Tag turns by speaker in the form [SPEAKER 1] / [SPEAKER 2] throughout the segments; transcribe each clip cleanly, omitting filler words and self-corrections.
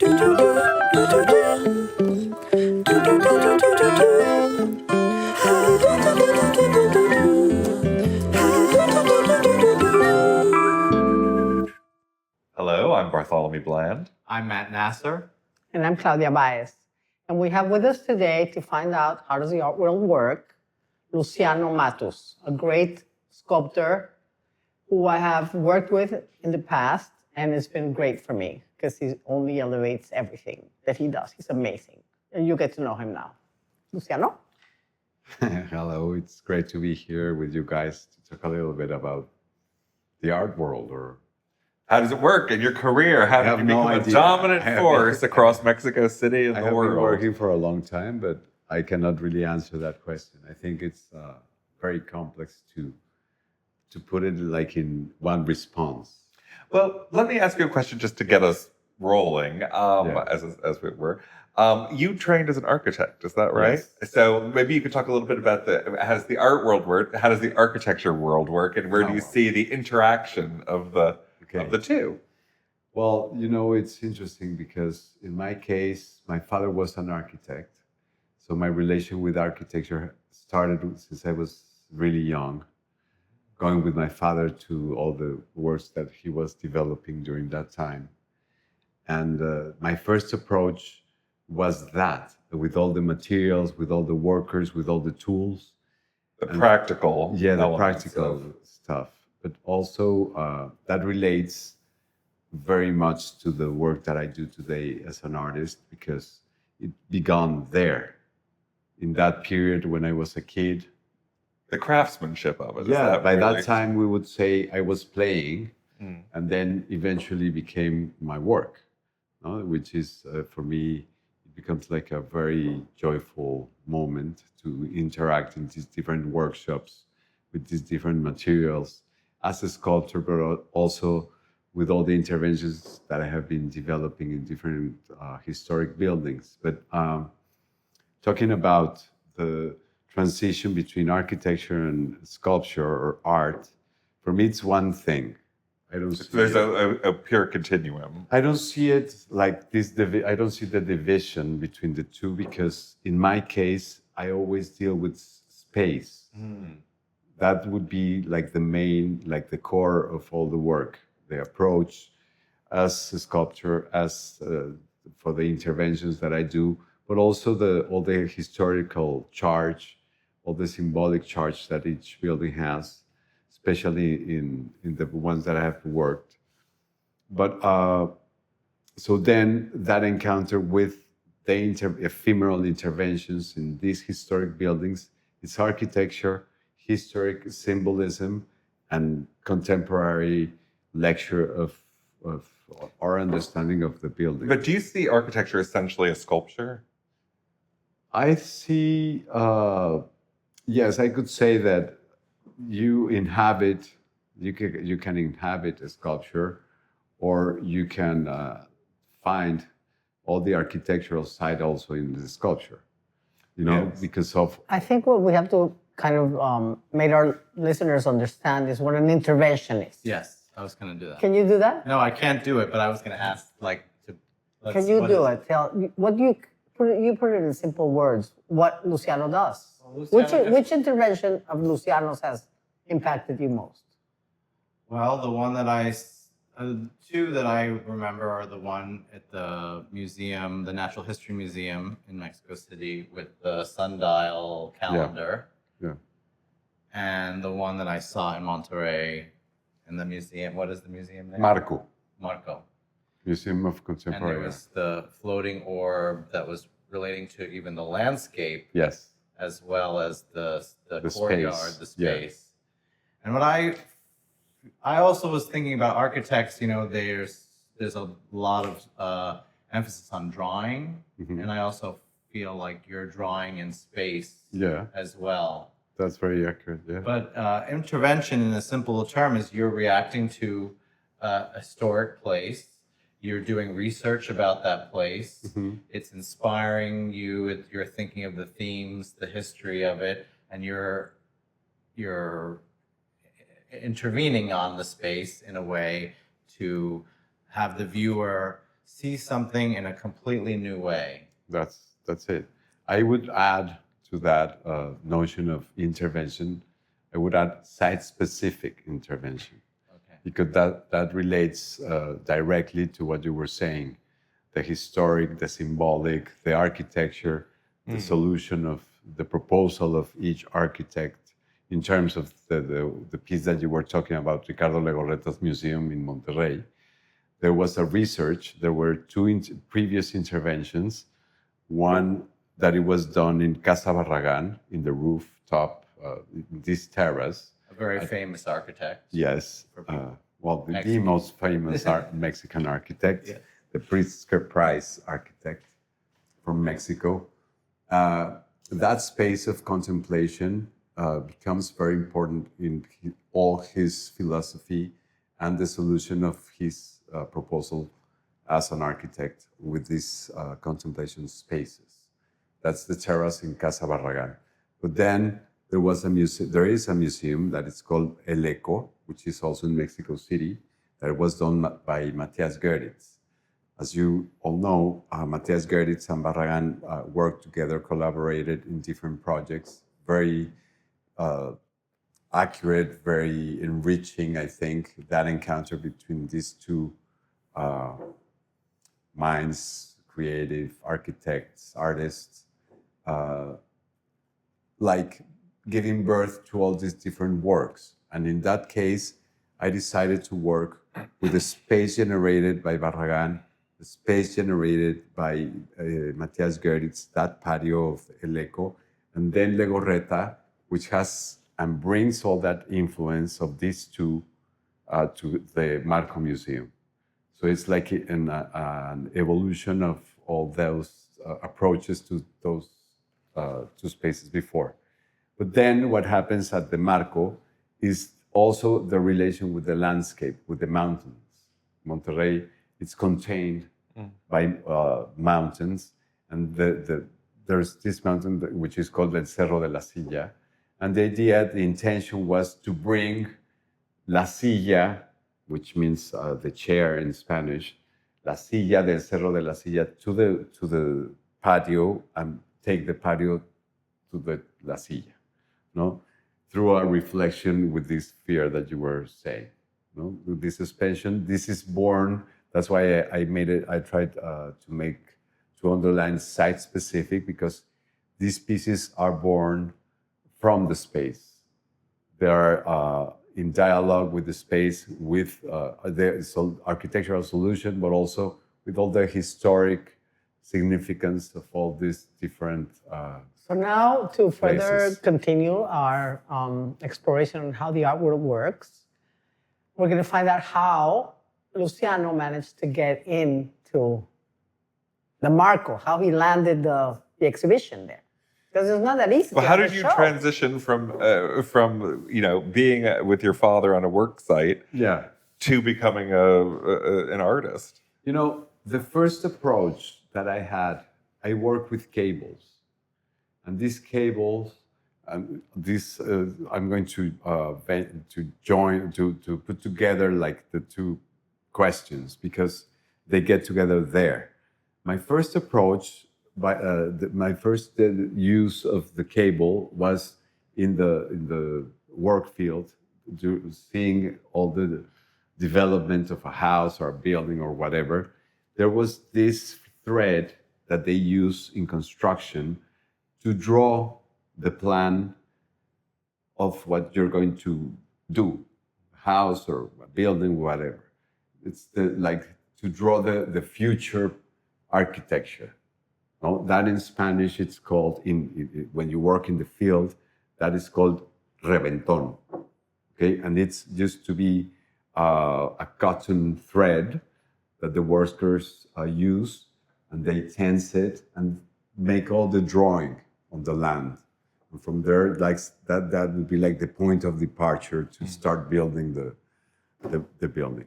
[SPEAKER 1] Hello, I'm Bartholomew Bland.
[SPEAKER 2] I'm Matt Nasser.
[SPEAKER 3] And I'm Claudia Baez. And we have with us today to find out how does the art world work, Luciano Matos, a great sculptor who I have worked with in the past, and it's been great for me because he only elevates everything that he does. He's amazing. And you get to know him now. Luciano?
[SPEAKER 4] Hello, it's great to be here with you guys to talk a little bit about the art world. Or
[SPEAKER 1] How does it work in your career? How did you become a dominant force across Mexico City and the world?
[SPEAKER 4] I have been working for a long time, but I cannot really answer that question. I think it's very complex to put it like in one response.
[SPEAKER 1] Well, let me ask you a question just to get us rolling, as we were. You trained as an architect, is that right?
[SPEAKER 4] Yes.
[SPEAKER 1] So maybe you could talk a little bit about how does the art world work, how does the architecture world work, and where do you see the interaction of the two?
[SPEAKER 4] Well, it's interesting because in my case, my father was an architect. So my relation with architecture started since I was really young, going with my father to all the works that he was developing during that time. And my first approach was that, with all the materials, with all the workers, with all the tools.
[SPEAKER 1] The practical
[SPEAKER 4] stuff. But also that relates very much to the work that I do today as an artist, because it began there, in that period when I was a kid.
[SPEAKER 1] The craftsmanship of it.
[SPEAKER 4] Yeah, by that time we would say I was playing, and then eventually became my work, which is, for me, it becomes like a very joyful moment to interact in these different workshops with these different materials as a sculptor, but also with all the interventions that I have been developing in different historic buildings. But talking about the transition between architecture and sculpture or art, for me, it's one thing.
[SPEAKER 1] There's a pure continuum.
[SPEAKER 4] I don't see it like this. I don't see the division between the two, because in my case, I always deal with space. That would be like the main, like the core of all the work, the approach as a sculptor, as for the interventions that I do, but also all the historical charge, all the symbolic charge that each building has, especially in the ones that I have worked. But so then that encounter with the ephemeral interventions in these historic buildings, it's architecture, historic symbolism, and contemporary lecture of our understanding of the building.
[SPEAKER 1] But do you see architecture essentially as sculpture?
[SPEAKER 4] I see, yes, I could say that you can inhabit a sculpture, or you can find all the architectural side also in the sculpture,
[SPEAKER 1] Yes.
[SPEAKER 4] because of...
[SPEAKER 3] I think what we have to kind of make our listeners understand is what an intervention is.
[SPEAKER 2] Yes, I was going to do that.
[SPEAKER 3] Can you do that?
[SPEAKER 2] No, I can't do it, but I was going to ask,
[SPEAKER 3] Can you do it? You put it in simple words, what Luciano does.
[SPEAKER 2] Well,
[SPEAKER 3] Which intervention of Luciano's has impacted you most?
[SPEAKER 2] Well, two that I remember are the one at the museum, the Natural History Museum in Mexico City, with the sundial calendar.
[SPEAKER 4] Yeah.
[SPEAKER 2] And the one that I saw in Monterrey in the museum. What is the museum name?
[SPEAKER 4] Marco. Museum of
[SPEAKER 2] And
[SPEAKER 4] Contemporary.
[SPEAKER 2] there was the floating orb that was relating to even the landscape.
[SPEAKER 4] Yes.
[SPEAKER 2] As well as the courtyard, the space.
[SPEAKER 4] Yeah.
[SPEAKER 2] And what I also was thinking about architects, there's a lot of emphasis on drawing, and I also feel like you're drawing in space as well.
[SPEAKER 4] That's very accurate, yeah.
[SPEAKER 2] But intervention, in a simple term, is you're reacting to a historic place. You're doing research about that place. It's inspiring you. You're thinking of the themes, the history of it, and you're intervening on the space in a way to have the viewer see something in a completely new way.
[SPEAKER 4] That's it. I would add to that notion of intervention, I would add site-specific intervention,
[SPEAKER 2] Okay.
[SPEAKER 4] because that relates directly to what you were saying, the historic, the symbolic, the architecture, the solution of the proposal of each architect in terms of the piece that you were talking about, Ricardo Legorreta's museum in Monterrey. There was a research, there were two previous interventions, one that it was done in Casa Barragán, in the rooftop, this terrace.
[SPEAKER 2] A very famous architect.
[SPEAKER 4] Yes,
[SPEAKER 2] For people.
[SPEAKER 4] well, the
[SPEAKER 2] Mexican.
[SPEAKER 4] most famous Mexican architect,
[SPEAKER 2] Yes.
[SPEAKER 4] the Pritzker Prize architect from Mexico. That space of contemplation becomes very important in all his philosophy and the solution of his proposal as an architect with these contemplation spaces. That's the terrace in Casa Barragán. But then there is a museum that is called El Eco, which is also in Mexico City, that was done by Matthias Goeritz. As you all know, Matthias Goeritz and Barragán worked together, collaborated in different projects, very accurate, very enriching, I think, that encounter between these two minds, creative architects, artists, like giving birth to all these different works. And in that case, I decided to work with the space generated by Barragán, the space generated by Matthias Goeritz, that patio of El Eco, and then Legorreta, which has and brings all that influence of these two to the Marco Museum. So it's like an evolution of all those approaches to those two spaces before. But then what happens at the Marco is also the relation with the landscape, with the mountains. Monterrey, it's contained by mountains, and there's this mountain which is called El Cerro de la Silla. And the intention was to bring la silla, which means the chair in Spanish, la silla del Cerro de la Silla, to the patio, and take the patio to the la silla, no? Through a reflection with this sphere that you were saying, no? With this suspension, this is born. That's why I made it. I tried to underline site specific, because these pieces are born from the space. They are in dialogue with the space, with the architectural solution, but also with all the historic significance of all these different.
[SPEAKER 3] So now, to further
[SPEAKER 4] places.
[SPEAKER 3] continue our exploration on how the art world works, we're going to find out how Luciano managed to get into the Marco, how he landed the exhibition there. Because it's not that easy.
[SPEAKER 1] Well,
[SPEAKER 3] to
[SPEAKER 1] how
[SPEAKER 3] have
[SPEAKER 1] did
[SPEAKER 3] a
[SPEAKER 1] you
[SPEAKER 3] show.
[SPEAKER 1] transition from being with your father on a work site
[SPEAKER 4] Yeah.
[SPEAKER 1] to becoming an artist?
[SPEAKER 4] You know, the first approach that I had, I work with cables. And these cables, I'm going to put together like the two questions, because they get together there. My first approach, my first use of the cable was in the work field, seeing all the development of a house or a building or whatever. There was this thread that they use in construction to draw the plan of what you're going to do, house or a building, whatever. It's like to draw the future architecture. No? That in Spanish, it's called, when you work in the field, that is called reventón. Okay, and it's used to be a cotton thread that the workers use, and they tense it and make all the drawing on the land. And from there, like that would be like the point of departure to start building the building.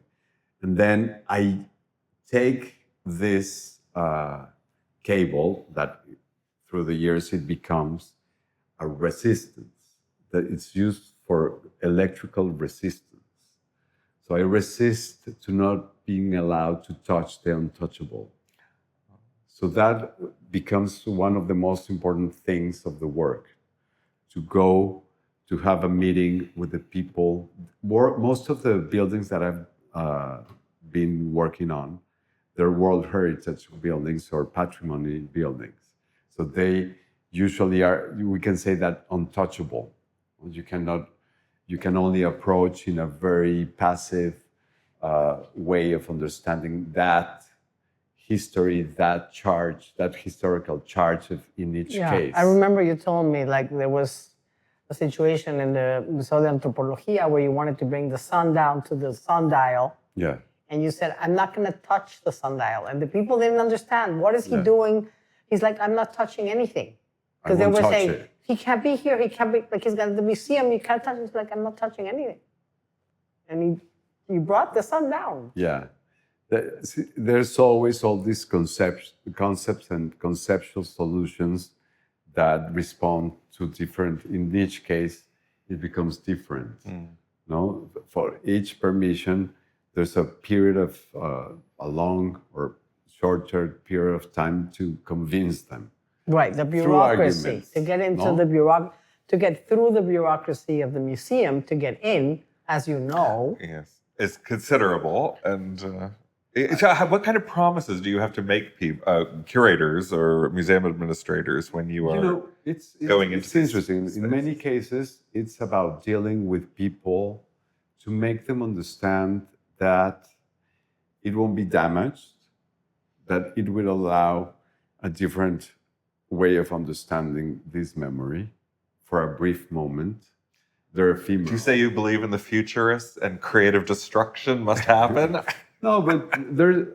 [SPEAKER 4] And then I take this cable that through the years it becomes a resistance, that it's used for electrical resistance. So I resist to not being allowed to touch the untouchable. So that becomes one of the most important things of the work, to go to have a meeting with the people. Most of the buildings that I've been working on, they're World Heritage buildings or patrimony buildings. So they usually are, we can say that untouchable. You can only approach in a very passive way of understanding that history, that charge, that historical charge in each case.
[SPEAKER 3] I remember you told me like there was a situation in the Museo de Antropología where you wanted to bring the sun down to the sundial.
[SPEAKER 4] Yeah.
[SPEAKER 3] And you said, I'm not going to touch the sundial. And the people didn't understand. What is he doing? He's like, I'm not touching anything. Because they were saying, he can't be here. He can't be, like he's got the museum. You can't touch it. He's like, I'm not touching anything. And he brought the sun down.
[SPEAKER 4] Yeah. There's always all these concepts and conceptual solutions that respond to different, in each case, it becomes different. No? For each permission, there's a period of a long or shorter period of time to convince them.
[SPEAKER 3] Right, the bureaucracy. To get into to get through the bureaucracy of the museum, to get in, as you know.
[SPEAKER 1] Yes, it's considerable. And what kind of promises do you have to make curators or museum administrators when you are going into?
[SPEAKER 4] It's interesting. In many cases, it's about dealing with people to make them understand that it won't be damaged, that it will allow a different way of understanding this memory for a brief moment. They're ephemeral.
[SPEAKER 1] Do you say you believe in the futurists and creative destruction must happen?
[SPEAKER 4] No, but there,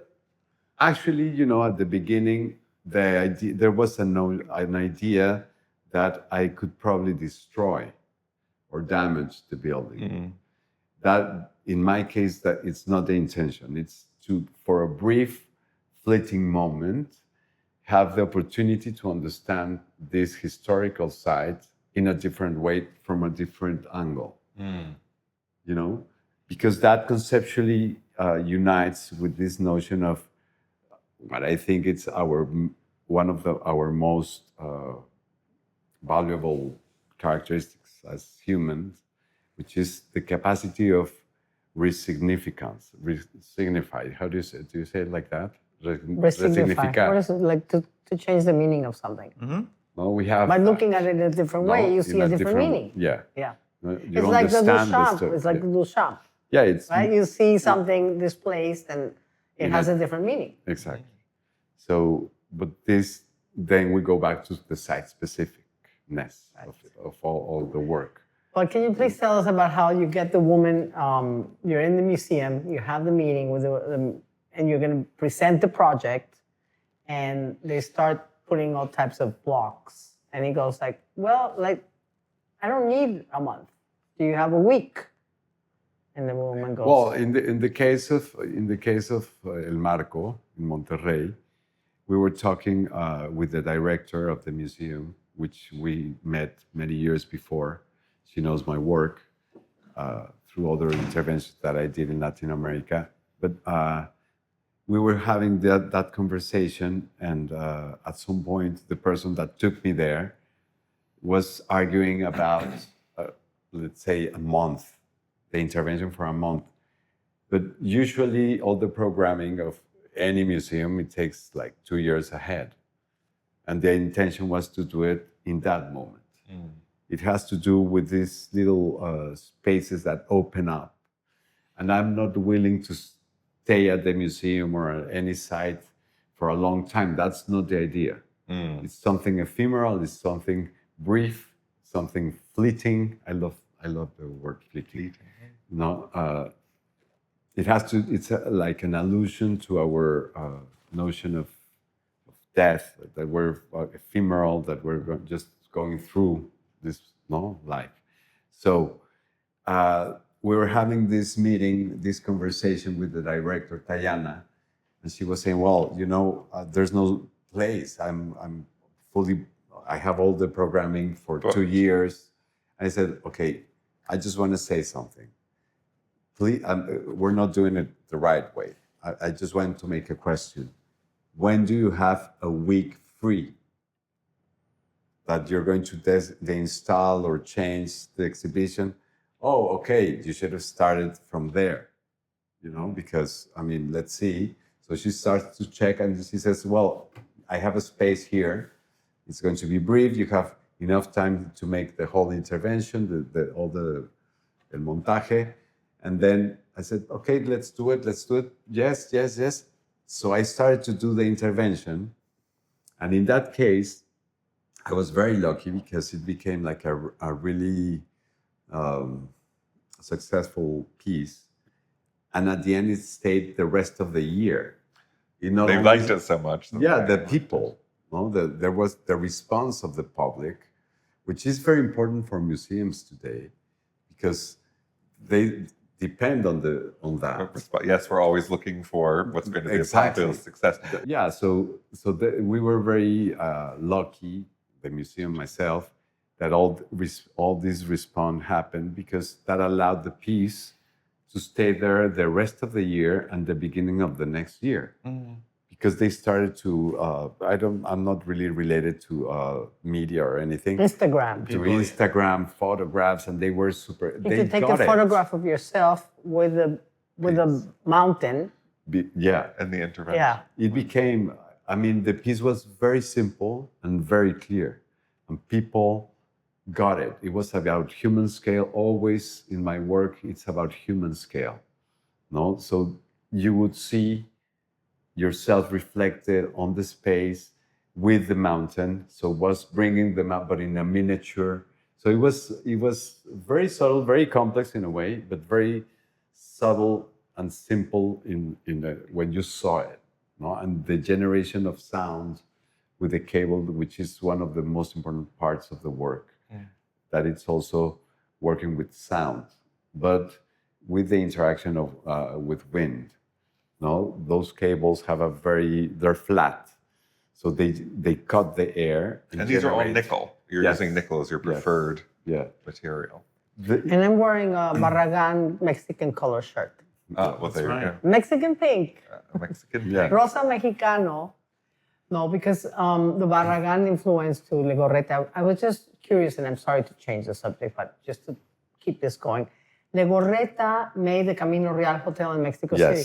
[SPEAKER 4] actually, at the beginning, there was an idea that I could probably destroy or damage the building.
[SPEAKER 1] Mm-hmm.
[SPEAKER 4] That, in my case, that it's not the intention. It's to, for a brief, fleeting moment, have the opportunity to understand this historical site in a different way, from a different angle. Because that conceptually unites with this notion of what I think it's one of our most valuable characteristics as humans, which is the capacity of resignificance, resignify. How do you say? Do you say it like that?
[SPEAKER 3] Resignificar. What is it like to change the meaning of something?
[SPEAKER 1] Mm-hmm.
[SPEAKER 4] No, we have.
[SPEAKER 3] By looking at it in a different way, you see a different meaning.
[SPEAKER 4] Yeah.
[SPEAKER 3] Yeah.
[SPEAKER 4] You
[SPEAKER 3] it's like the
[SPEAKER 4] understand
[SPEAKER 3] Duchamp. It's like the Duchamp.
[SPEAKER 4] Yeah, it's
[SPEAKER 3] right. You see something displaced, and it has a different meaning.
[SPEAKER 4] Exactly. So, but then we go back to the site specificness of all the work.
[SPEAKER 3] But can you please tell us about how you get the woman? You're in the museum. You have the meeting with and you're going to present the project, and they start putting all types of blocks. And he goes like, well, I don't need a month. Do you have a week? And the woman goes,
[SPEAKER 4] well, in the case of El Marco in Monterrey, we were talking with the director of the museum, which we met many years before. She knows my work through other interventions that I did in Latin America. But we were having that conversation, and at some point, the person that took me there was arguing about, let's say, a month, the intervention for a month. But usually, all the programming of any museum, it takes like 2 years ahead. And the intention was to do it in that moment. It has to do with these little spaces that open up. And I'm not willing to stay at the museum or at any site for a long time. That's not the idea. It's something ephemeral, it's something brief, something fleeting. I love the word fleeting. No, it's like an allusion to our notion of death, that we're ephemeral, that we're just going through this life. So we were having this meeting, this conversation with the director, Tayana, and she was saying, well, there's no place. I have all the programming for 2 years. And I said, okay, I just want to say something. please, we're not doing it the right way. I just want to make a question. When do you have a week free that you're going to deinstall or change the exhibition? Oh, okay, you should have started from there, because, let's see. So she starts to check and she says, well, I have a space here. It's going to be brief. You have enough time to make the whole intervention, all the el montaje. And then I said, okay, let's do it. Yes. So I started to do the intervention. And in that case, I was very lucky because it became like a really successful piece. And at the end, it stayed the rest of the year.
[SPEAKER 1] They liked it so much.
[SPEAKER 4] Yeah, the people. There was the response of the public, which is very important for museums today, because they depend on that.
[SPEAKER 1] Yes, we're always looking for what's going to be a fabulous success.
[SPEAKER 4] Yeah, so we were very lucky, the museum, myself, that all this response happened, because that allowed the piece to stay there the rest of the year and the beginning of the next year. Because they started to, I'm not really related to media or anything.
[SPEAKER 3] Instagram.
[SPEAKER 4] To Instagram photographs, and they were super.
[SPEAKER 3] You could take a photograph of yourself with a mountain.
[SPEAKER 4] Yeah.
[SPEAKER 1] And the intervention.
[SPEAKER 3] Yeah.
[SPEAKER 4] It became, the piece was very simple and very clear. And people got it. It was about human scale. Always in my work, it's about human scale. No? So you would see yourself reflected on the space with the mountain. So it was bringing them up, but in a miniature. So it was very subtle, very complex in a way, but very subtle and simple when you saw it. No? And the generation of sound with the cable, which is one of the most important parts of the work, that it's also working with sound, but with the interaction of with wind. No, those cables have they're flat, so they cut the air.
[SPEAKER 1] And these are all nickel. You're using nickel as your preferred material.
[SPEAKER 3] And I'm wearing a Barragan Mexican color shirt.
[SPEAKER 1] Well, there you go.
[SPEAKER 3] Mexican pink.
[SPEAKER 1] Mexican pink.
[SPEAKER 4] Yeah.
[SPEAKER 3] Rosa Mexicano. No, because the Barragan influence to Legorreta. I was just curious, and I'm sorry to change the subject, but just to keep this going. Legorreta made the Camino Real Hotel in Mexico City.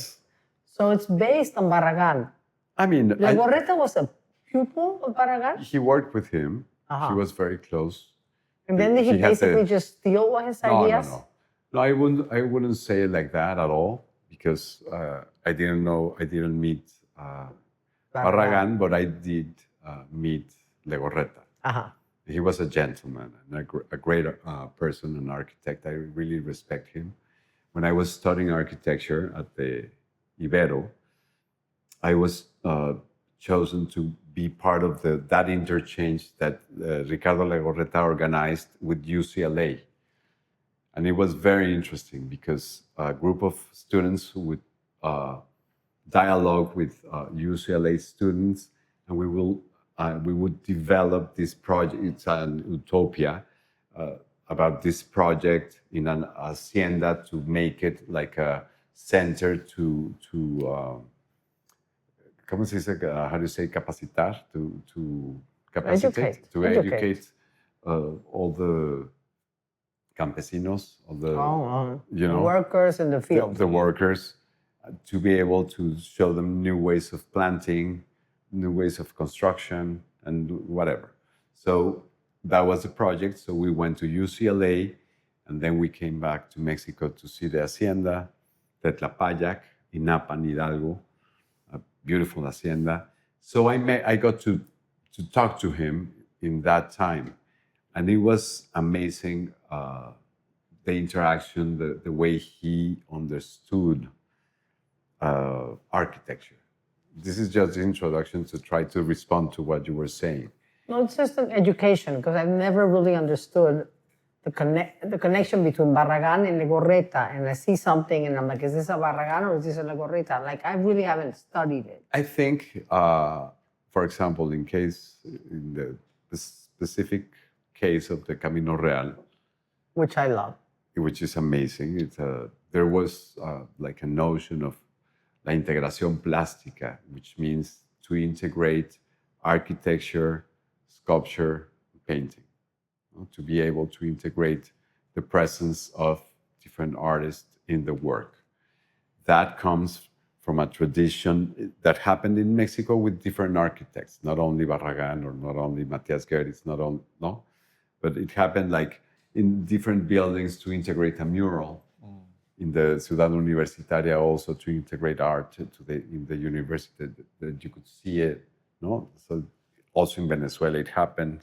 [SPEAKER 3] So it's based on Barragan. Legorreta was a pupil of Barragan?
[SPEAKER 4] He worked with him. He was very close.
[SPEAKER 3] And then he basically just steal his ideas?
[SPEAKER 4] No, I wouldn't say it like that at all, because I didn't meet Barragan, but I did meet Legorreta. He was a gentleman and a great person, an architect. I really respect him. When I was studying architecture at the Ibero, I was chosen to be part of that interchange that Ricardo Legorreta organized with UCLA. And it was very interesting, because a group of students who would dialogue with UCLA students, and we would develop this project. It's an utopia about this project in an hacienda to make it like a center to ¿cómo se dice? How do you say capacitar? To capacitate, educate all the campesinos, all the
[SPEAKER 3] workers in the field.
[SPEAKER 4] The workers, to be able to show them new ways of planting, new ways of construction, and whatever. So that was the project. So we went to UCLA, and then we came back to Mexico to see the hacienda, Tetlapayac, Inapan, Hidalgo, a beautiful hacienda. So I got to talk to him in that time. And it was amazing, the interaction, the way he understood architecture. This is just the introduction to try to respond to what you were saying.
[SPEAKER 3] No, it's just an education, because I've never really understood the connection between Barragan and Legorreta. And I see something and I'm like, is this a Barragan or is this a Legorreta? Like, I really haven't studied it.
[SPEAKER 4] I think, for example, in the specific case of the Camino Real,
[SPEAKER 3] which I love.
[SPEAKER 4] Which is amazing. It's a there was like a notion of la integración plástica, which means to integrate architecture, sculpture, painting, to be able to integrate the presence of different artists in the work. That comes from a tradition that happened in Mexico with different architects, not only Barragán or not only Matías Guedes, but it happened like in different buildings to integrate a mural. In the Ciudad Universitaria also to integrate art in the university that you could see it. No? So also in Venezuela it happened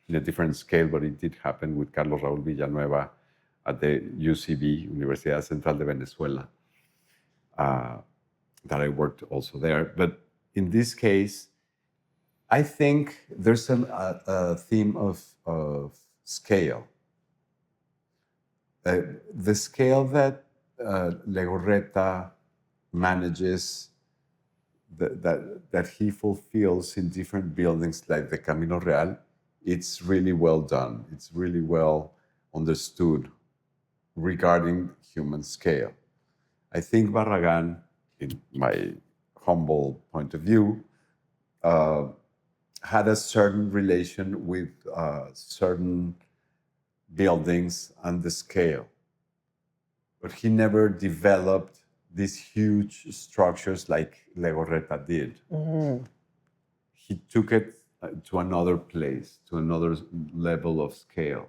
[SPEAKER 4] in a different scale, but it did happen with Carlos Raúl Villanueva at the UCV, Universidad Central de Venezuela, that I worked also there. But in this case, I think there's a theme of scale. The scale that Legorreta manages, that he fulfills in different buildings like the Camino Real, it's really well done. It's really well understood regarding human scale. I think Barragán, in my humble point of view, had a certain relation with certain buildings and the scale. But he never developed these huge structures like Legorreta did. Mm-hmm. He took it to another place, to another level of scale.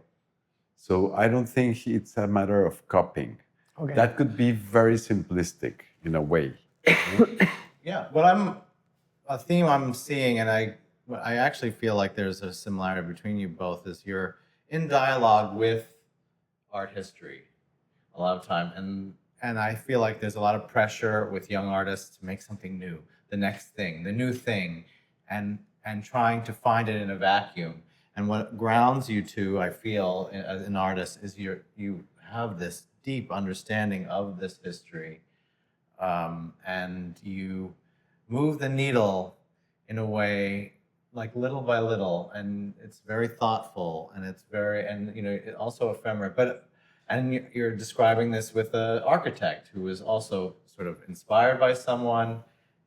[SPEAKER 4] So I don't think it's a matter of copying. Okay. That could be very simplistic in a way.
[SPEAKER 2] Yeah, a theme I'm seeing, and I actually feel like there's a similarity between you both, is you're in dialogue with art history a lot of time, and I feel like there's a lot of pressure with young artists to make something new, the next thing, the new thing, and trying to find it in a vacuum. And what grounds you two, I feel, as an artist, is you have this deep understanding of this history, and you move the needle in a way like little by little, and it's very thoughtful, and it's very, and it also ephemeral. And you're describing this with an architect who was also sort of inspired by someone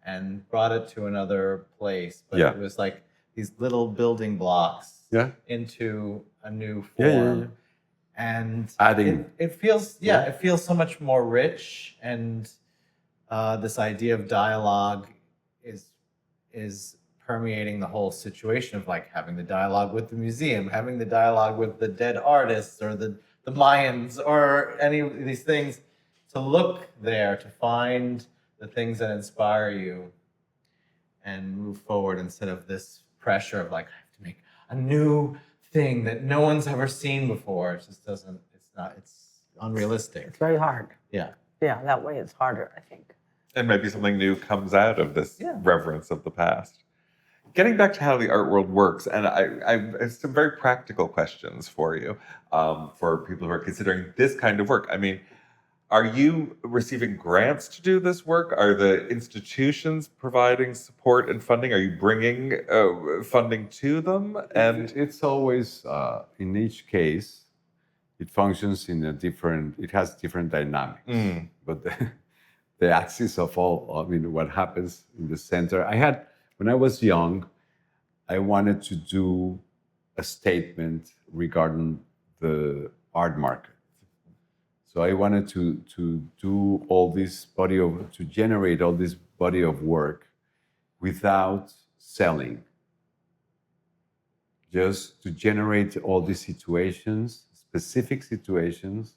[SPEAKER 2] and brought it to another place. But it was like these little building blocks into a new form. Yeah. And adding, it feels it feels so much more rich. And this idea of dialogue is permeating the whole situation of like having the dialogue with the museum, having the dialogue with the dead artists or the Mayans or any of these things, to look there, to find the things that inspire you and move forward instead of this pressure of like, I have to make a new thing that no one's ever seen before. It just doesn't, it's unrealistic.
[SPEAKER 3] It's very hard.
[SPEAKER 2] Yeah.
[SPEAKER 3] Yeah, that way it's harder, I think.
[SPEAKER 1] And maybe something new comes out of this reverence of the past. Getting back to how the art world works, and I have some very practical questions for you, for people who are considering this kind of work. I mean, are you receiving grants to do this work? Are the institutions providing support and funding? Are you bringing funding to them? And
[SPEAKER 4] it's always, in each case, it functions in it has different dynamics. But the axis of all, what happens in the center, when I was young, I wanted to do a statement regarding the art market. So I wanted to do all this to generate all this body of work without selling. Just to generate all these situations, specific situations,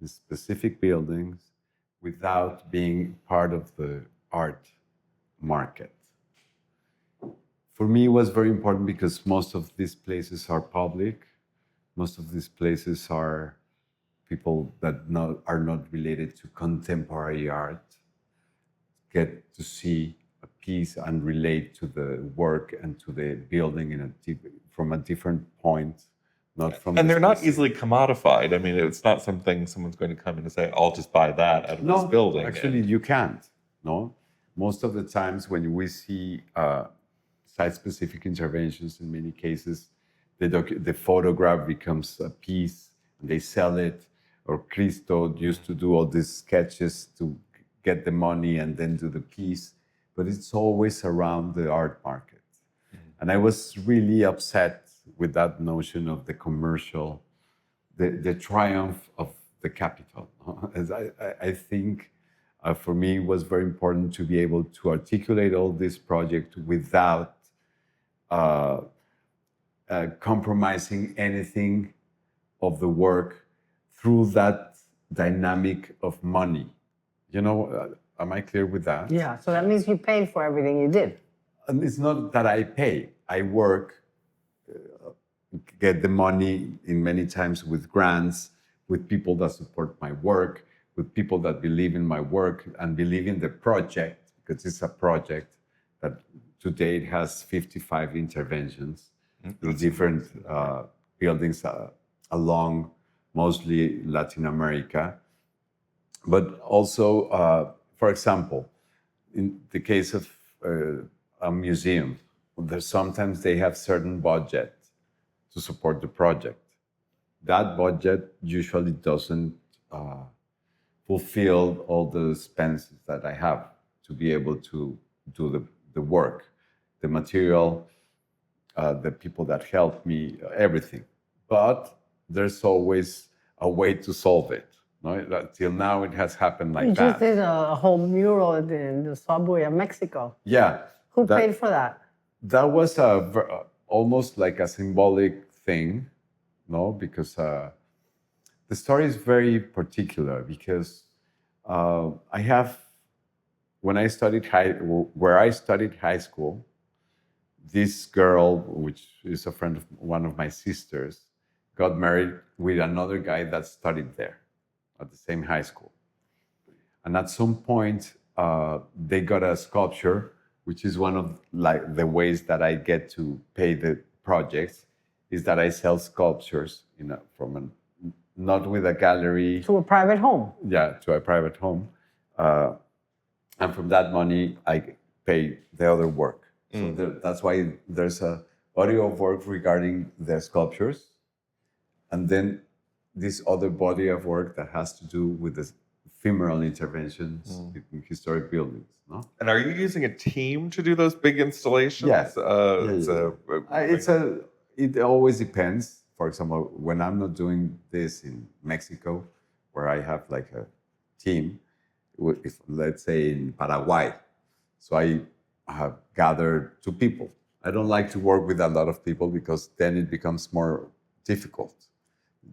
[SPEAKER 4] in specific buildings, without being part of the art market. For me, it was very important because most of these places are public. Most of these places are people that are not related to contemporary art, get to see a piece and relate to the work and to the building from a different point, not from.
[SPEAKER 1] And they're not easily commodified. I mean, it's not something someone's going to come in and say, "I'll just buy that out of this building."
[SPEAKER 4] Actually, you can't. No, most of the times when we see site-specific interventions, in many cases, the photograph becomes a piece, and they sell it, or Cristo used to do all these sketches to get the money and then do the piece, but it's always around the art market. And I was really upset with that notion of the commercial, the triumph of the capital. As I think for me it was very important to be able to articulate all this project without compromising anything of the work through that dynamic of money. Am I clear with that?
[SPEAKER 3] Yeah, so that means you paid for everything you did.
[SPEAKER 4] And it's not that I pay. I work, get the money in many times with grants, with people that support my work, with people that believe in my work and believe in the project, because it's a project that today it has 55 interventions through different buildings along mostly Latin America. But also, for example, in the case of a museum, sometimes they have certain budget to support the project. That budget usually doesn't fulfill all the expenses that I have to be able to do the work, the material, the people that help me, everything. But there's always a way to solve it. No? Till now, it has happened like
[SPEAKER 3] You
[SPEAKER 4] that.
[SPEAKER 3] just did a whole mural in the subway of Mexico.
[SPEAKER 4] Yeah.
[SPEAKER 3] Who paid for that?
[SPEAKER 4] That was almost like a symbolic thing, no? Because the story is very particular. Because I have, when I studied where I studied high school, this girl, which is a friend of one of my sisters, got married with another guy that studied there at the same high school. And at some point, they got a sculpture, which is one of the ways that I get to pay the projects, is that I sell sculptures, not with a gallery.
[SPEAKER 3] To a private home.
[SPEAKER 4] Yeah, to a private home. And from that money, I pay the other work. So that's why there's a body of work regarding the sculptures, and then this other body of work that has to do with the ephemeral interventions in historic buildings. No?
[SPEAKER 1] And are you using a team to do those big installations?
[SPEAKER 4] Yes.
[SPEAKER 1] Yeah.
[SPEAKER 4] It always depends. For example, when I'm not doing this in Mexico, where I have like a team, let's say in Paraguay, so I have gathered 2 people. I don't like to work with a lot of people because then it becomes more difficult.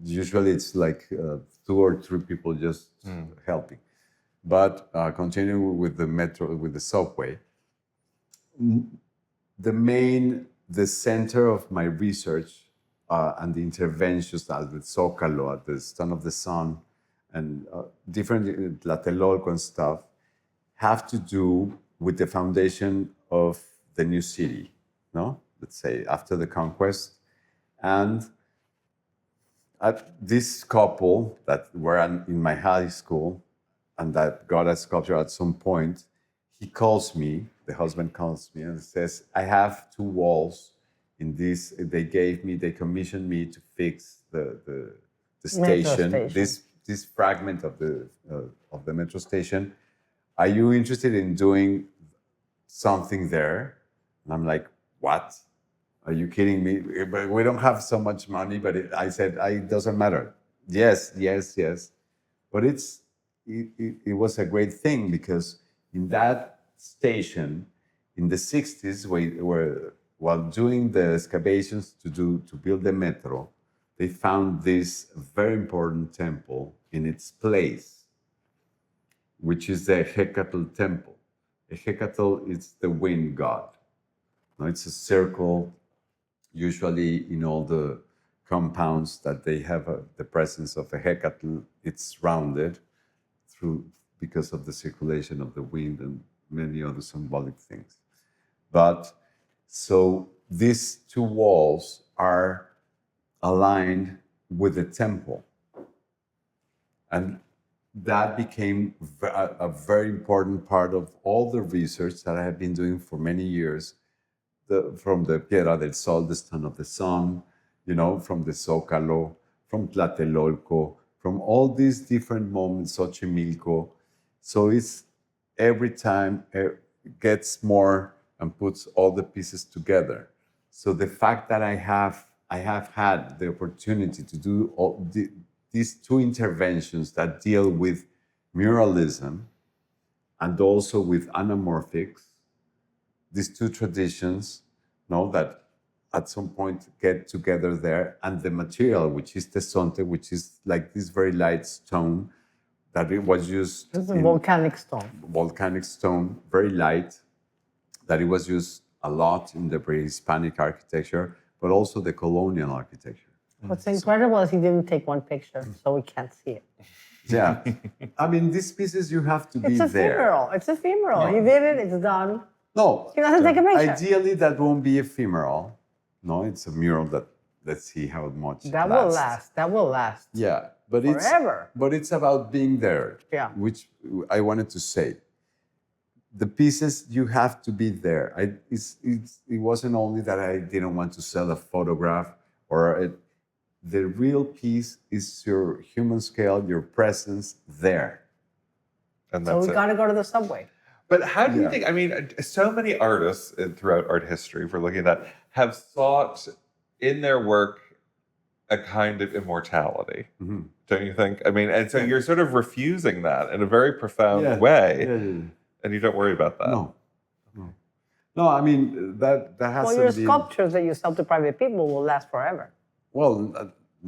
[SPEAKER 4] Usually it's like 2 or 3 people just helping. But continuing with the metro, with the subway, the center of my research and the interventions at the Zócalo, at the Stand of the Sun, and different Tlatelolco and stuff, have to do with the foundation of the new city, no? Let's say after the conquest. And this couple that were in my high school and that got a sculpture at some point, he calls me, the husband calls me and says, I have 2 walls in this, they commissioned me to fix the station, this fragment of the metro station. Are you interested in doing something there? And I'm like, what? Are you kidding me? But we don't have so much money. But I said, it doesn't matter. Yes. But it was a great thing because in that station, in the 60s, while doing the excavations to build the metro, they found this very important temple in its place, which is the Hecatl temple. A Hecatl is the wind god. Now, it's a circle, usually in all the compounds that they have the presence of a Hecatl. It's rounded because of the circulation of the wind and many other symbolic things. But so these 2 walls are aligned with the temple. And that became a very important part of all the research that I have been doing for many years, from the Piedra del Sol, the Stand of the Sun, from the Zócalo, from Tlatelolco, from all these different moments, Xochimilco. So it's every time it gets more and puts all the pieces together. So the fact that I have had the opportunity to do these two interventions that deal with muralism and also with anamorphics, these two traditions, that at some point get together there, and the material, which is tesonte, which is like this very light stone that it was used.
[SPEAKER 3] This is a volcanic stone.
[SPEAKER 4] Volcanic stone, very light, that it was used a lot in the pre-Hispanic architecture, but also the colonial architecture.
[SPEAKER 3] What's incredible is he didn't take one picture, so we can't see it.
[SPEAKER 4] Yeah. I mean, these pieces, you have to be
[SPEAKER 3] It's
[SPEAKER 4] there.
[SPEAKER 3] ephemeral. It's ephemeral. He did it. It's done.
[SPEAKER 4] No.
[SPEAKER 3] He doesn't take a picture.
[SPEAKER 4] Ideally, that won't be ephemeral. No, it's a mural that, let's see how much it
[SPEAKER 3] That will last. That will last.
[SPEAKER 4] Yeah, but
[SPEAKER 3] Forever.
[SPEAKER 4] It's about being there.
[SPEAKER 3] Yeah.
[SPEAKER 4] Which I wanted to say. The pieces, you have to be there. It wasn't only that I didn't want to sell a photograph the real piece is your human scale, your presence there.
[SPEAKER 1] And
[SPEAKER 3] So
[SPEAKER 1] that's
[SPEAKER 3] we
[SPEAKER 1] it.
[SPEAKER 3] got to go to the subway.
[SPEAKER 1] But how do you
[SPEAKER 4] Yeah.
[SPEAKER 1] think? I mean, so many artists throughout art history, if we're looking at that, have sought in their work a kind of immortality,
[SPEAKER 4] Mhm.
[SPEAKER 1] don't you think? I mean, and so you're sort of refusing that in a very profound
[SPEAKER 4] Yeah.
[SPEAKER 1] way,
[SPEAKER 4] Yeah.
[SPEAKER 1] and you don't worry about that.
[SPEAKER 4] No, I mean, that has
[SPEAKER 3] Well, your sculptures that you sell to private people will last forever.
[SPEAKER 4] Well,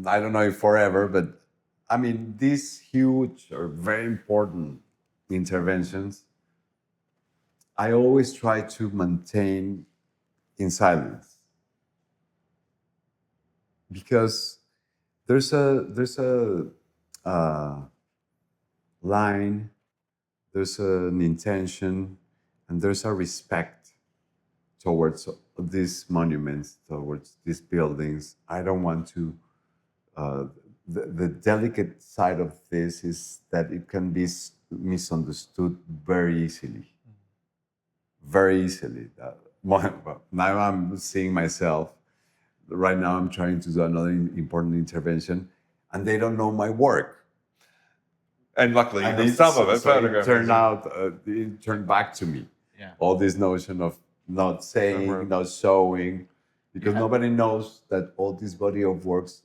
[SPEAKER 4] I don't know if forever, but I mean, these huge or very important interventions, I always try to maintain in silence, because there's a line, there's an intention, and there's a respect towards these monuments, towards these buildings. I don't want to. The delicate side of this is that it can be misunderstood very easily. Very easily. Now I'm seeing myself. Right now I'm trying to do another important intervention, and they don't know my work.
[SPEAKER 1] And luckily, you
[SPEAKER 4] And
[SPEAKER 1] have
[SPEAKER 4] it-
[SPEAKER 1] some of it
[SPEAKER 4] so
[SPEAKER 1] photographed.
[SPEAKER 4] it turned back to me.
[SPEAKER 2] Yeah.
[SPEAKER 4] All this notion of not saying,
[SPEAKER 1] Ephemeral.
[SPEAKER 4] not showing, because
[SPEAKER 2] Yeah.
[SPEAKER 4] nobody knows that all this body of works.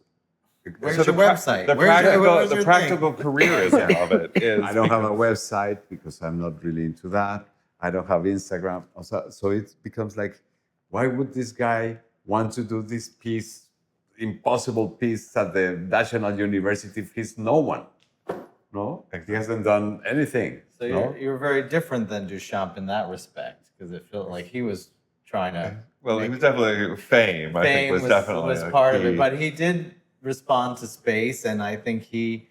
[SPEAKER 2] Where's
[SPEAKER 1] So
[SPEAKER 2] your website?
[SPEAKER 1] The
[SPEAKER 2] Where's your
[SPEAKER 1] practical
[SPEAKER 2] thing?
[SPEAKER 1] careerism of it is.
[SPEAKER 4] I don't have a website because I'm not really into that. I don't have Instagram. So it becomes like, why would this guy want to do this piece, impossible piece at the National University if he's no one? No, he hasn't done anything.
[SPEAKER 2] So
[SPEAKER 4] no?
[SPEAKER 2] you're very different than Duchamp in that respect, because it felt like he was trying to.
[SPEAKER 1] Well, he was definitely fame. I think
[SPEAKER 2] Fame
[SPEAKER 1] was definitely
[SPEAKER 2] was
[SPEAKER 1] a
[SPEAKER 2] part of
[SPEAKER 1] key.
[SPEAKER 2] it, but he did respond to space, and I think he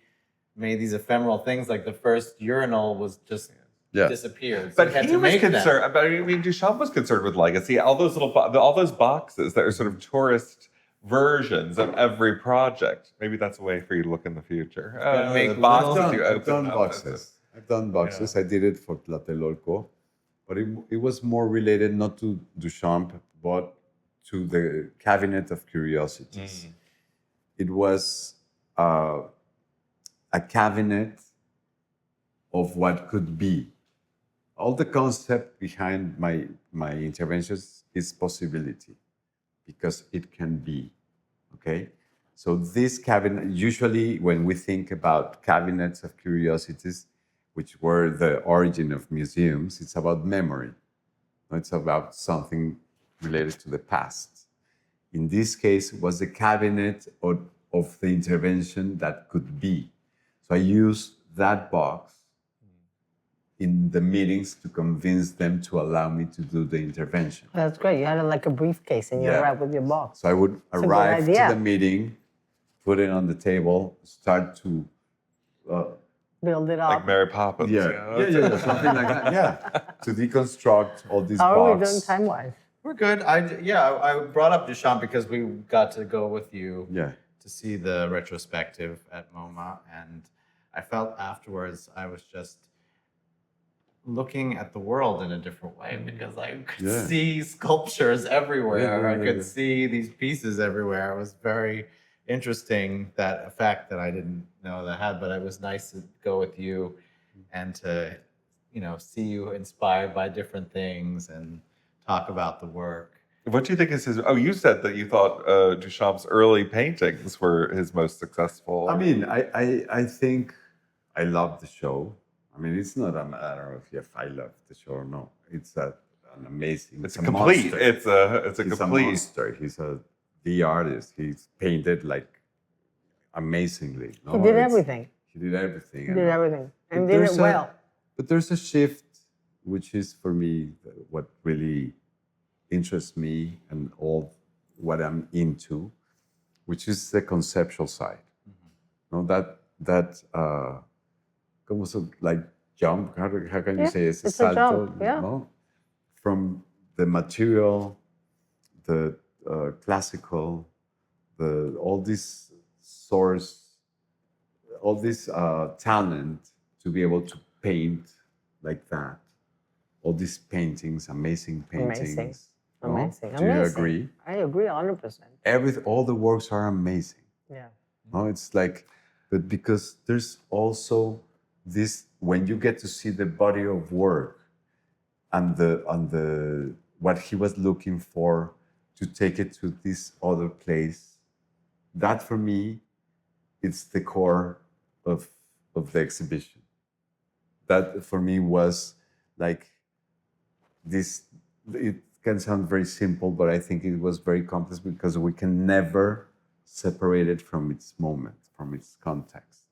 [SPEAKER 2] made these ephemeral things. Like the first urinal was just
[SPEAKER 4] Yeah.
[SPEAKER 2] disappeared. So
[SPEAKER 1] But
[SPEAKER 2] had
[SPEAKER 1] he
[SPEAKER 2] to
[SPEAKER 1] was
[SPEAKER 2] make them.
[SPEAKER 1] concerned. But I mean, Duchamp was concerned with legacy. All those all those boxes that are sort of tourist versions of every project. Maybe that's a way for you to look in the future.
[SPEAKER 2] gonna make
[SPEAKER 1] The boxes
[SPEAKER 2] little-
[SPEAKER 1] you
[SPEAKER 4] I've
[SPEAKER 1] open
[SPEAKER 4] done
[SPEAKER 1] up.
[SPEAKER 4] boxes. I've done boxes. I did it for Tlatelolco, but it was more related not to Duchamp, but to the Cabinet of Curiosities. It was a cabinet of what could be. All the concept behind my interventions is possibility, because it can be. Okay? So this cabinet, usually when we think about cabinets of curiosities, which were the origin of museums, it's about memory. It's about something related to the past. In this case, it was the cabinet of the intervention that could be. So I used that box in the meetings to convince them to allow me to do the intervention.
[SPEAKER 3] That's great. You had like a briefcase and you
[SPEAKER 4] Yeah.
[SPEAKER 3] arrived with your box.
[SPEAKER 4] So I would
[SPEAKER 3] a good
[SPEAKER 4] arrive to
[SPEAKER 3] idea.
[SPEAKER 4] the meeting, put it on the table, start to
[SPEAKER 3] Build it up.
[SPEAKER 1] Like Mary Poppins. you know?
[SPEAKER 4] something like that. Yeah, to deconstruct all these
[SPEAKER 3] How are we doing
[SPEAKER 4] boxes.
[SPEAKER 3] time-wise?
[SPEAKER 2] We're good. I brought up Duchamp because we got to go with you
[SPEAKER 4] Yeah,
[SPEAKER 2] to see the retrospective at MoMA, and I felt afterwards I was just looking at the world in a different way, because I could see sculptures everywhere.
[SPEAKER 4] Yeah,
[SPEAKER 2] I could see these pieces everywhere. It was very, interesting that a fact that I didn't know that I had, but it was nice to go with you and to, see you inspired by different things and talk about the work.
[SPEAKER 1] What do you think is his? Oh, you said that you thought Duchamp's early paintings were his most successful.
[SPEAKER 4] I mean, I think I love the show. I mean, it's not. I don't know if I love the show or no. It's an amazing.
[SPEAKER 1] It's a complete.
[SPEAKER 4] monster.
[SPEAKER 1] It's a
[SPEAKER 4] He's
[SPEAKER 1] complete.
[SPEAKER 4] a monster. He's the artist. He's painted like amazingly.
[SPEAKER 3] He did everything.
[SPEAKER 4] He did everything.
[SPEAKER 3] He did everything, and
[SPEAKER 4] But
[SPEAKER 3] did it
[SPEAKER 4] there's
[SPEAKER 3] well.
[SPEAKER 4] But there's a shift, which is for me what really interests me and all what I'm into, which is the conceptual side. No, that like jump. How can you say it's a
[SPEAKER 3] a
[SPEAKER 4] salto?
[SPEAKER 3] jump, yeah.
[SPEAKER 4] No? From the material, the classical, all this source, all this talent to be able to paint like that. All these paintings, amazing paintings.
[SPEAKER 3] Amazing.
[SPEAKER 4] no?
[SPEAKER 3] Amazing.
[SPEAKER 4] Do you
[SPEAKER 3] Amazing.
[SPEAKER 4] agree?
[SPEAKER 3] I agree 100%.
[SPEAKER 4] All the works are amazing.
[SPEAKER 3] Yeah.
[SPEAKER 4] No, it's like, but because there's also this, when you get to see the body of work and the what he was looking for to take it to this other place, that for me, it's the core of the exhibition. That for me was like this. It can sound very simple, but I think it was very complex because we can never separate it from its moment, from its context.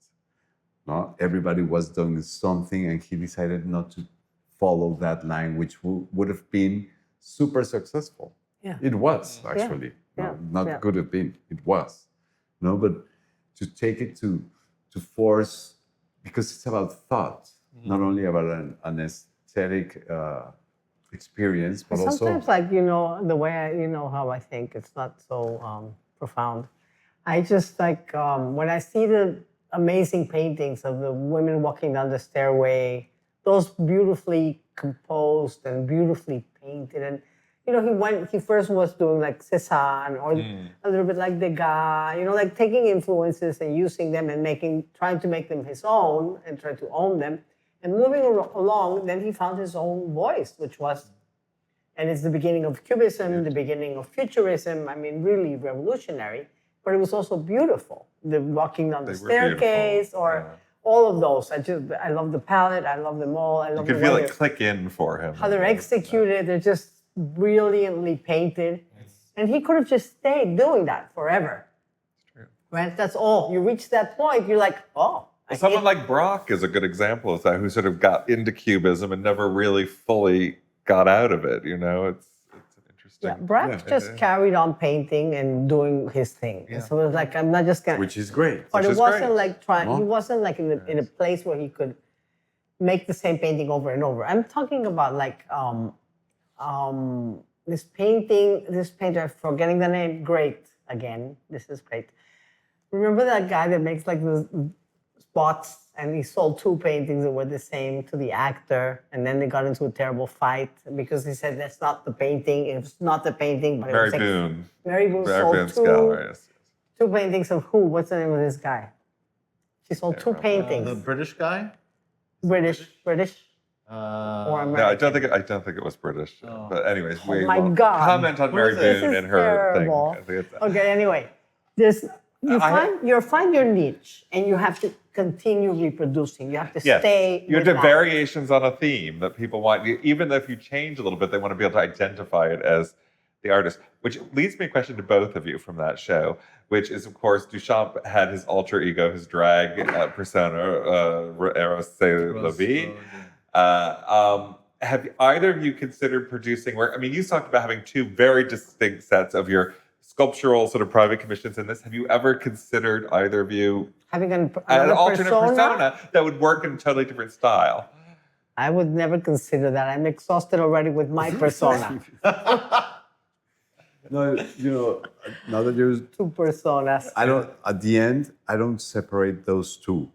[SPEAKER 4] No, everybody was doing something, and he decided not to follow that line, which would have been super successful.
[SPEAKER 3] Yeah.
[SPEAKER 4] It was actually could have been. It was, no, but to take it to force, because it's about thought, not only about an aesthetic experience, but
[SPEAKER 3] Sometimes,
[SPEAKER 4] also
[SPEAKER 3] like, the way how I think, it's not so profound. I just like when I see the amazing paintings of the women walking down the stairway, those beautifully composed and beautifully painted. And he first was doing like Cézanne or a little bit like Degas, like taking influences and using them and trying to make them his own and try to own them. And moving along, then he found his own voice, which was, and it's the beginning of Cubism, the beginning of Futurism. I mean, really revolutionary, but it was also beautiful. The walking down the staircase, or all of those. I love the palette. I love them all. I love
[SPEAKER 1] You could feel it click in for him.
[SPEAKER 3] how they're executed. They're just brilliantly painted, and he could have just stayed doing that forever.
[SPEAKER 1] It's true.
[SPEAKER 3] Right? That's all. You reach that point, you're like, oh.
[SPEAKER 1] Well, someone like Braque is a good example of that, who sort of got into Cubism and never really fully got out of it. It's an interesting.
[SPEAKER 3] Yeah, Braque just carried on painting and doing his thing.
[SPEAKER 1] Yeah.
[SPEAKER 3] So it was like, I'm not just gonna.
[SPEAKER 4] which is great.
[SPEAKER 3] But
[SPEAKER 1] Which
[SPEAKER 3] it
[SPEAKER 1] is
[SPEAKER 3] wasn't
[SPEAKER 1] great.
[SPEAKER 3] like trying.
[SPEAKER 4] No?
[SPEAKER 3] He wasn't like in a place where he could make the same painting over and over. I'm talking about like this painter. I'm forgetting the name. Great again. This is great. Remember that guy that makes like the spots, and he sold 2 paintings that were the same to the actor, and then they got into a terrible fight because he said that's not the painting. It was not the painting, but it
[SPEAKER 1] Mary
[SPEAKER 3] was like,
[SPEAKER 1] Boone.
[SPEAKER 3] Mary Boone
[SPEAKER 1] Mary
[SPEAKER 3] sold
[SPEAKER 1] Boone's
[SPEAKER 3] 2
[SPEAKER 1] galleries.
[SPEAKER 3] paintings of who? What's the name of this guy? She sold 2 paintings.
[SPEAKER 2] The British guy?
[SPEAKER 3] British, or
[SPEAKER 1] No,
[SPEAKER 3] American.
[SPEAKER 1] I don't think it was British.
[SPEAKER 2] Oh.
[SPEAKER 1] But anyways, we
[SPEAKER 3] my
[SPEAKER 1] won't
[SPEAKER 3] God.
[SPEAKER 1] comment on Mary
[SPEAKER 2] This
[SPEAKER 1] Boone
[SPEAKER 3] is
[SPEAKER 1] and her
[SPEAKER 3] terrible.
[SPEAKER 1] thing.
[SPEAKER 3] Okay, anyway, you find your niche, and you have to continue reproducing. You have to stay.
[SPEAKER 1] You have
[SPEAKER 3] with
[SPEAKER 1] the
[SPEAKER 3] that.
[SPEAKER 1] variations on a theme that people want. Even if you change a little bit, they want to be able to identify it as the artist. Which leads me a question to both of you from that show, which is, of course, Duchamp had his alter ego, his drag persona, Eros La Vie. Have either of you considered producing work? I mean, you talked about having 2 very distinct sets of your sculptural sort of private commissions in this. Have you ever considered, either of you,
[SPEAKER 3] Having
[SPEAKER 1] an
[SPEAKER 3] another
[SPEAKER 1] alternate persona that would work in a totally different style?
[SPEAKER 3] I would never consider that. I'm exhausted already with my persona.
[SPEAKER 4] No, now that you're
[SPEAKER 3] 2 personas.
[SPEAKER 4] at the end, I don't separate those 2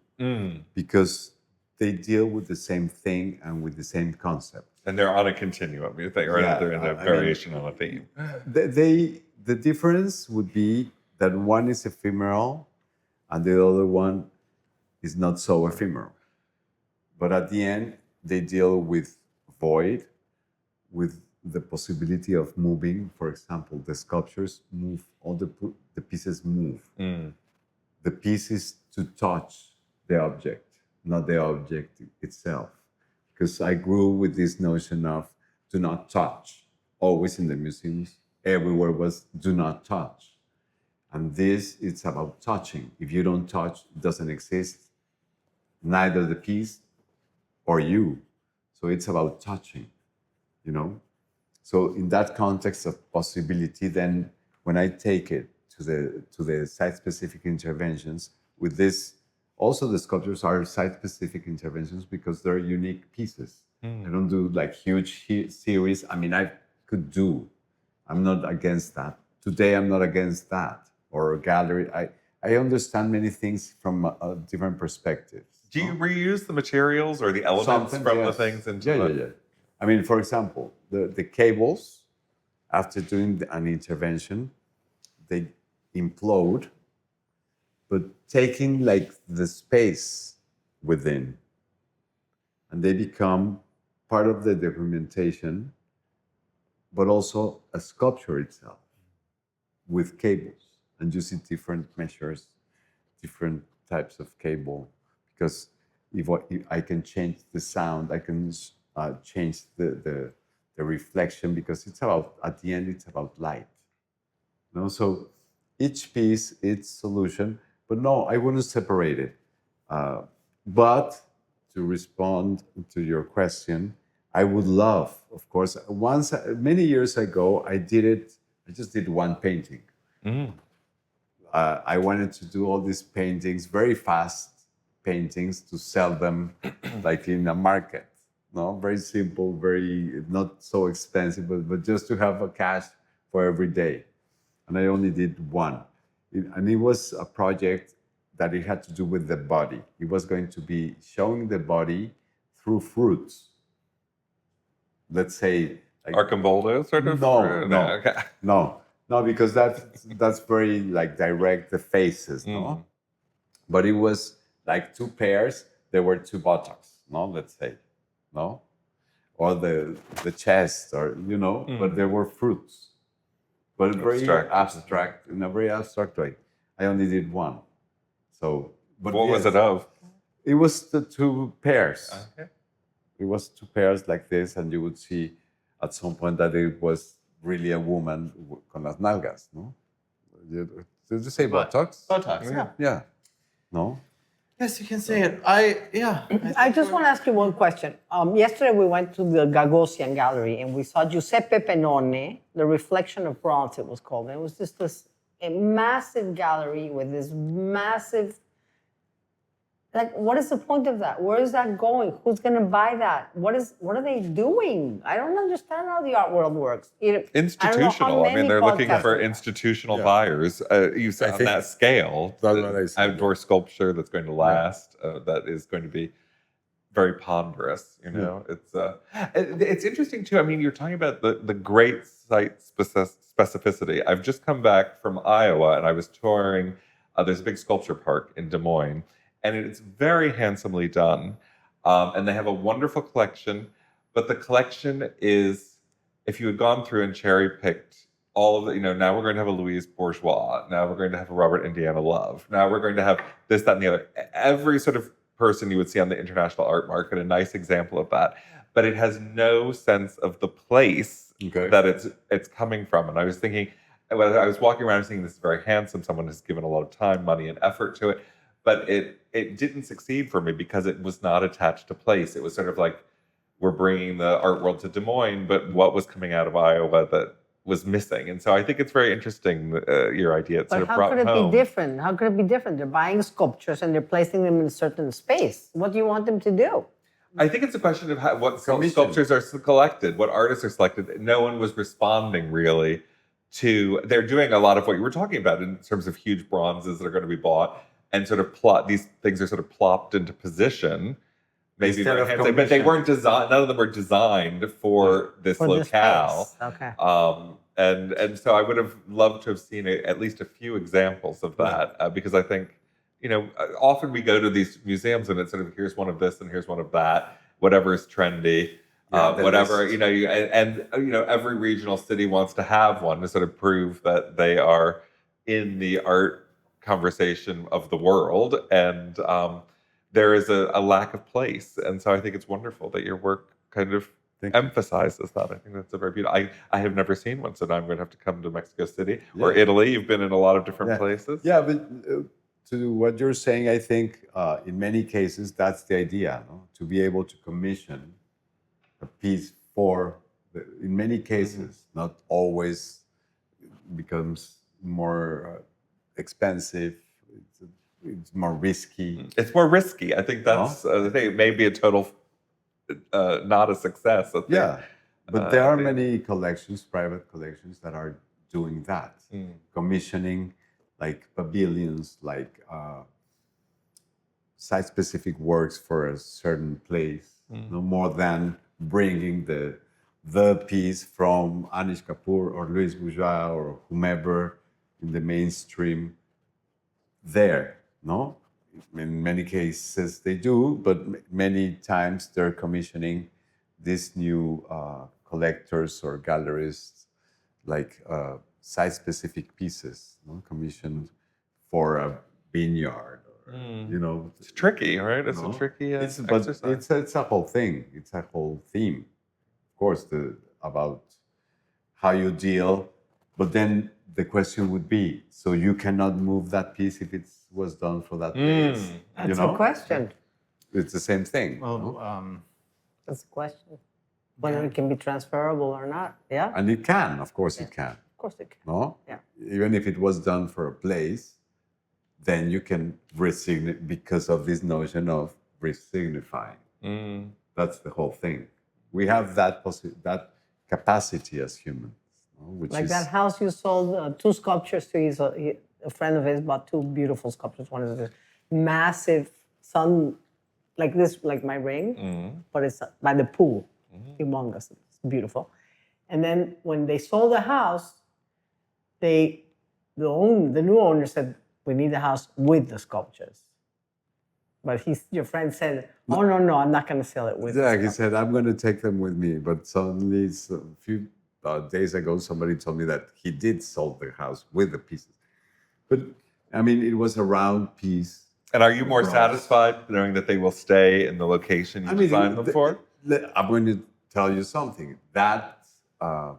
[SPEAKER 4] because they deal with the same thing and with the same concept.
[SPEAKER 1] And they're on a continuum, you think, or
[SPEAKER 4] Yeah,
[SPEAKER 1] they're in a variation on a theme.
[SPEAKER 4] The difference would be that one is ephemeral and the other one is not so ephemeral. But at the end, they deal with void, with the possibility of moving. For example, the sculptures move, all the pieces move. The piece is to touch the object, not the object itself. Because I grew with this notion of do not touch. Always in the museums, everywhere was do not touch. And this, it's about touching. If you don't touch, it doesn't exist, neither the piece or you. So it's about touching, you know? So in that context of possibility, then when I take it to the site-specific interventions, with this, also the sculptures are site-specific interventions because they're unique pieces. I don't do like huge series. I mean, I could do. I'm not against that. Today, I'm not against that. Or a gallery. I understand many things from different perspectives.
[SPEAKER 1] Do you reuse the materials or the elements
[SPEAKER 4] Something,
[SPEAKER 1] from
[SPEAKER 4] yes.
[SPEAKER 1] the things into
[SPEAKER 4] Yeah. I mean, for example, the cables, after doing an intervention, they implode, but taking like the space within, and they become part of the documentation, but also a sculpture itself with cables. And you see different measures, different types of cable, because if I can change the sound, I can change the reflection, because it's about, at the end, it's about light. You know? So each piece, its solution, but no, I wouldn't separate it. But to respond to your question, I would love, of course, many years ago, I just did one painting. I wanted to do all these paintings, very fast paintings, to sell them like in a market. No, very simple, very not so expensive, but just to have a cash for every day. And I only did one. And it was a project that it had to do with the body. It was going to be showing the body through fruits. Let's say like
[SPEAKER 1] Arcamboldo sort of?
[SPEAKER 4] No, because that's very like direct, the faces, no? But it was like two pairs, there were two buttocks, no, let's say, no? Or the chest, or, you know, but there were fruits. But very abstract, in a very abstract way. I only did one. So, but
[SPEAKER 1] what was it of?
[SPEAKER 4] It was the two pairs.
[SPEAKER 1] Okay.
[SPEAKER 4] It was two pairs like this, and you would see at some point that it was really a woman con las nalgas, no? Did you say buttocks?
[SPEAKER 2] Buttocks, yeah.
[SPEAKER 4] Yeah. No?
[SPEAKER 2] Yes, you can say it. I
[SPEAKER 3] just want to ask you one question. Yesterday we went to the Gagosian Gallery and we saw Giuseppe Pennone, The Reflection of Bronze, it was called. And it was just a massive gallery with this massive, like, what is the point of that? Where is that going? Who's going to buy that? What are they doing? I don't understand how the art world works.
[SPEAKER 1] Institutional. I mean, they're looking for institutional buyers. You said on that scale, outdoor sculpture that's going to last, that is going to be very ponderous. You know, it's interesting too. I mean, you're talking about the great site specificity. I've just come back from Iowa, and I was touring. There's a big sculpture park in Des Moines. And it's very handsomely done. And they have a wonderful collection. But the collection is, if you had gone through and cherry-picked all of the, now we're going to have a Louise Bourgeois. Now we're going to have a Robert Indiana Love. Now we're going to have this, that, and the other. Every sort of person you would see on the international art market, a nice example of that. But it has no sense of the place that it's coming from. And I was thinking, when I was walking around, I was thinking, this is very handsome. Someone has given a lot of time, money, and effort to it. But it didn't succeed for me because it was not attached to place. It was sort of like, we're bringing the art world to Des Moines, but what was coming out of Iowa that was missing? And so I think it's very interesting, your idea.
[SPEAKER 3] But how could it be different? How could it be different? They're buying sculptures and they're placing them in a certain space. What do you want them to do?
[SPEAKER 1] I think it's a question of what sculptures are collected, what artists are selected. No one was responding really to, they're doing a lot of what you were talking about in terms of huge bronzes that are going to be bought. And sort of these things are sort of plopped into position, maybe very handsome, but they weren't designed. None of them were designed for this locale.
[SPEAKER 3] Okay.
[SPEAKER 1] And so I would have loved to have seen at least a few examples of that, because I think, often we go to these museums and it's sort of, here's one of this and here's one of that, whatever is trendy, whatever, every regional city wants to have one to sort of prove that they are in the art conversation of the world. And there is a lack of place. And so I think it's wonderful that your work kind of emphasizes that. I think that's a very beautiful. I have never seen one, so now I'm going to have to come to Mexico City or Italy. You've been in a lot of different places.
[SPEAKER 4] Yeah, but to what you're saying, I think in many cases that's the idea, no? To be able to commission a piece in many cases, not always becomes more expensive. It's more risky.
[SPEAKER 1] It's more risky. I think that's the thing. It may be a total not a success. I think.
[SPEAKER 4] Yeah, but there are many collections, private collections, that are doing that, commissioning like pavilions, like site-specific works for a certain place, no more than bringing the piece from Anish Kapoor or Louis Bourgeois or whomever in the mainstream there, no? In many cases they do, but many times they're commissioning these new collectors or gallerists, like site-specific pieces, commissioned for a vineyard. Or,
[SPEAKER 1] it's tricky, right? It's a tricky exercise.
[SPEAKER 4] It's a whole thing. It's a whole theme, of course, about how you deal. But then the question would be: so you cannot move that piece if it was done for that place?
[SPEAKER 3] That's a question.
[SPEAKER 4] It's the same thing.
[SPEAKER 2] Well,
[SPEAKER 3] That's a question. Whether it can be transferable or not. Yeah.
[SPEAKER 4] And it can, of course, it can.
[SPEAKER 3] Of course it can.
[SPEAKER 4] No?
[SPEAKER 3] Yeah.
[SPEAKER 4] Even if it was done for a place, then you can because of this notion of resignifying. That's the whole thing. We have that capacity as humans. Which
[SPEAKER 3] Like
[SPEAKER 4] is,
[SPEAKER 3] that house you sold, two sculptures to a friend of his bought two beautiful sculptures. One is a massive sun, like this, like my ring, but it's by the pool, humongous, it's beautiful. And then when they sold the house, the new owner said, we need the house with the sculptures. But your friend said, oh, no, I'm not going to sell it with the
[SPEAKER 4] he said, I'm going to take them with me. But suddenly, a few days ago, somebody told me that he did sell the house with the pieces. But, I mean, it was a round piece.
[SPEAKER 1] And are you more satisfied knowing that they will stay in the location you designed them for?
[SPEAKER 4] I'm going to tell you something. That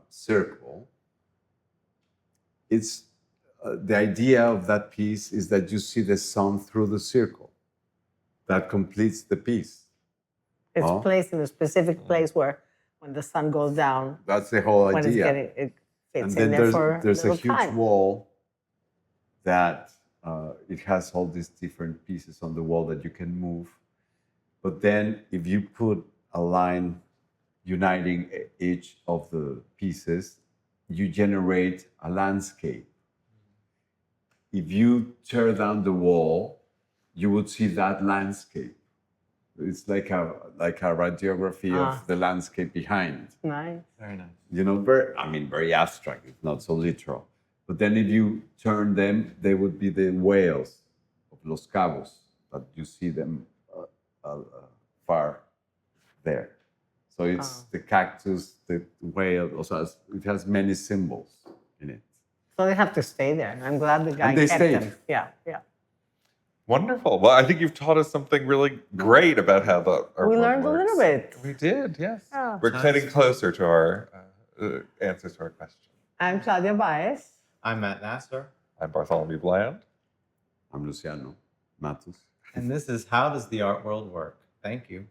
[SPEAKER 4] circle, it's the idea of that piece is that you see the sun through the circle. That completes the piece.
[SPEAKER 3] It's placed in a specific place where when the sun goes down,
[SPEAKER 4] that's the whole idea.
[SPEAKER 3] It fits
[SPEAKER 4] And
[SPEAKER 3] in
[SPEAKER 4] then
[SPEAKER 3] there for
[SPEAKER 4] there's a huge
[SPEAKER 3] time.
[SPEAKER 4] wall that it has all these different pieces on the wall that you can move. But then if you put a line uniting each of the pieces, you generate a landscape. If you tear down the wall, you would see that landscape. It's like a radiography of the landscape behind.
[SPEAKER 3] Nice.
[SPEAKER 2] very nice.
[SPEAKER 4] Very abstract. It's not so literal. But then if you turn them, they would be the whales of Los Cabos, but you see them far there. So it's the cactus, the whale. Also, it has many symbols in it.
[SPEAKER 3] So they have to stay there. And I'm glad the guy
[SPEAKER 4] And they
[SPEAKER 3] kept
[SPEAKER 4] stayed.
[SPEAKER 3] them. Yeah.
[SPEAKER 1] Wonderful. Well, I think you've taught us something really great about how the art
[SPEAKER 3] We
[SPEAKER 1] world
[SPEAKER 3] learned a
[SPEAKER 1] works.
[SPEAKER 3] little bit.
[SPEAKER 1] We did, yes.
[SPEAKER 3] Yeah.
[SPEAKER 1] We're getting closer to our answers to our question.
[SPEAKER 3] I'm Claudia Baez.
[SPEAKER 2] I'm Matt Nasser,
[SPEAKER 1] I'm Bartholomew Bland.
[SPEAKER 4] I'm Luciano Matos.
[SPEAKER 2] and this is How Does the Art World Work? Thank you.